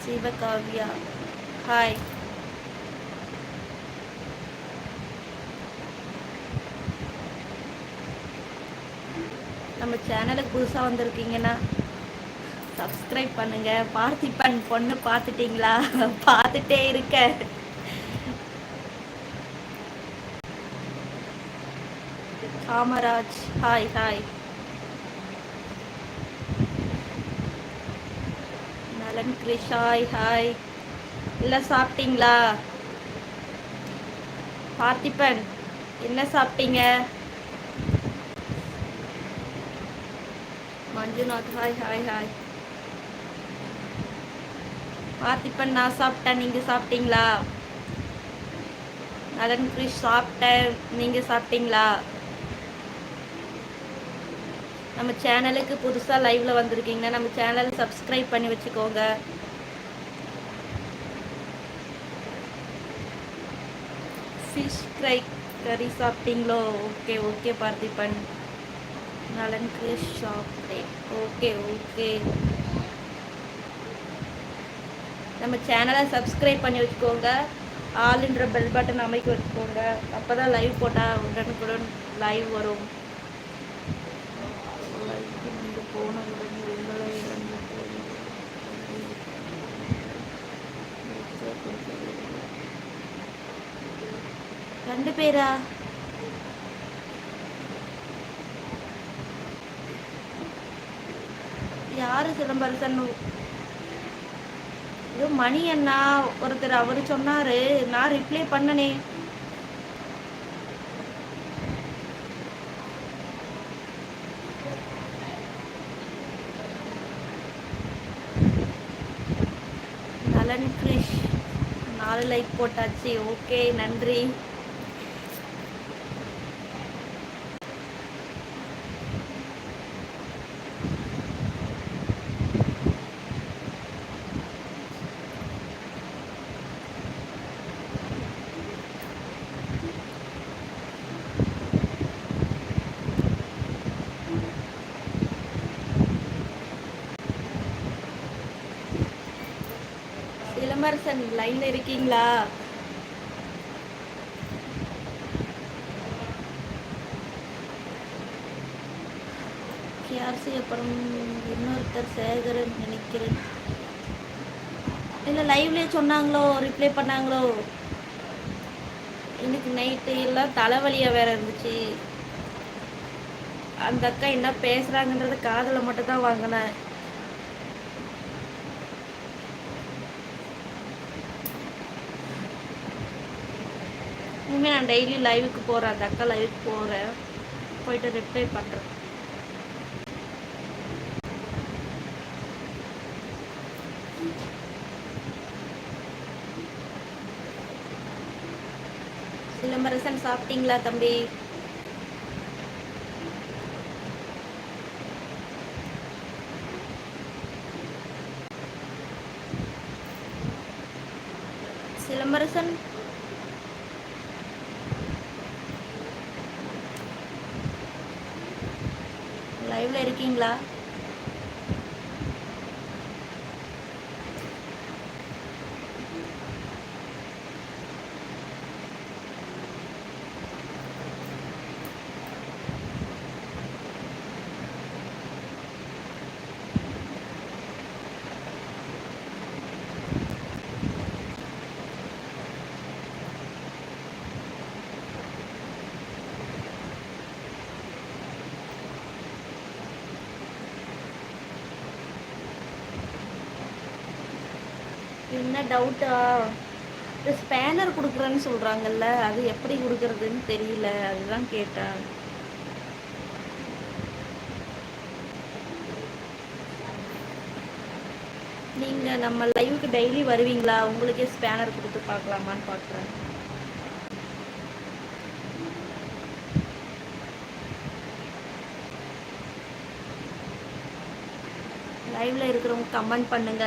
சிவகாவியா hi. நம்ம சேனலுக்கு புதுசாக வந்திருக்கீங்கன்னா சப்ஸ்கிரைப் பண்ணுங்க. பார்த்திபன் பொண்ணு பார்த்துட்டீங்களா? பார்த்துட்டே இருக்க. Kamaraj hi hi. நலன் கிரிஷ் ஹாய் ஹாய். இல்லை சாப்பிட்டீங்களா? பார்த்திபன் என்ன சாப்பிட்டீங்க? Manjunath hi hi hi. Parthiban நான் சாப்பிட்டேன், நீங்கள் சாப்பிட்டீங்களா? நலன் கிரிஷ் சாப்பிட்டேன், நீங்கள் சாப்பிட்டீங்களா? நம்ம சேனலுக்கு புதுசாக லைவில் வந்திருக்கீங்கன்னா நம்ம சேனலை சப்ஸ்கிரைப் பண்ணி வச்சுக்கோங்க. ஃபிஷ் ஃப்ரை கறி சாப்பிட்டீங்களோ? Okay okay Parthiban. நலன் கிரிஷ் சாப்பிட்டேன். Okay okay. நம்ம சேனலை சப்ஸ்கிரைப் பண்ணி வச்சுக்கோங்க. ஆல்ன்ற பெல் பட்டன் அமைக்க வச்சுக்கோங்க. அப்போ தான் லைவ் போட்டால் உடனுக்குடன் லைவ் வரும். ரெண்டு பேரா? யாரு சிலம்பரசன்? ஐயோ மணி அண்ணா ஒருத்தர் அவர் சொன்னாரு, நான் ரிப்ளை பண்ணனே. நலன் கிரிஷ் 4 லைக் போட்டாச்சு. ஓகே நன்றி. சிலம்பரசன் லைன்ல இருக்கீங்களா? கேஆர்சி அப்புறம் இன்னொருத்தர் சேகரன் நினைக்கிறேன். இல்லை லைவ்லேயே சொன்னாங்களோ, ரிப்ளை பண்ணாங்களோ? இன்னைக்கு நைட்டு எல்லாம் தலைவலியாக வேற இருந்துச்சு. அந்த அக்கா என்ன பேசுகிறாங்கன்றத காதில் மட்டும் தான் வாங்கினேன். இனிமேல் நான் டெய்லி லைவுக்கு போகிறேன். அந்த அக்கா லைவுக்கு போகிறேன், போயிட்டு ரிப்ளை பண்ணுறேன். சிலம்பரசன் சாப்பிட்டீங்களா தம்பி? சிலம்பரசன் லைவ்ல இருக்கீங்களா? என்ன டவுட்டா? ஸ்பேனர் கொடுக்குறேன்னு சொல்கிறாங்கல்ல, அது எப்படி கொடுக்கறதுன்னு தெரியல, அதுதான் கேட்டேன். நீங்கள் நம்ம லைவுக்கு டெய்லி வருவீங்களா? உங்களுக்கே ஸ்பேனர் கொடுத்து பார்க்கலாமான்னு பார்க்குறேன். லைவ்ல இருக்கிறவங்க கமெண்ட் பண்ணுங்க.